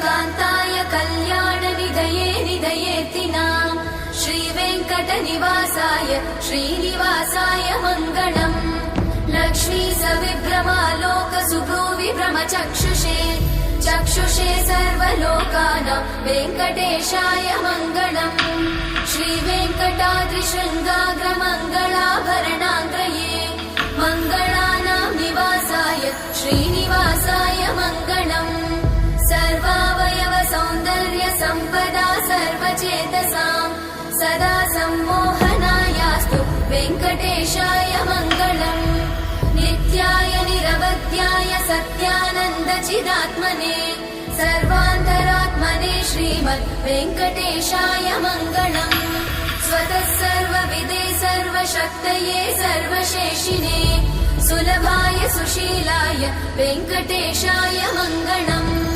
कान्ताय कल्याणनिधये निधयेतिनाम् श्रीवेङ्कटनिवासाय श्रीनिवासाय मङ्गलम् लक्ष्मी सविभ्रमालोकसुभ्रूविभ्रमचक्षुषे चक्षुषे सर्वलोकानां वेङ्कटेशाय मङ्गलम् श्रीवेङ्कटाद्रिशृङ्गाग्रमङ्गलाभरणाङ्गये मङ्गलानां निवासाय श्रीनिवासाय मङ्गलम् सर्वावयव सौन्दर्य सम्पदा सर्वचेतसां सदा सम्मोहनायास्तु वेङ्कटेशाय मङ्गलम् नित्याय निरवध्याय सत्यानन्दचिदात्मने सर्वान्तरात्मने श्रीमद् वेङ्कटेशाय मङ्गलम् स्वतः सर्वविदे सर्वशक्तये सर्वशेषिने सुलभाय सुशीलाय वेङ्कटेशाय मङ्गलम्।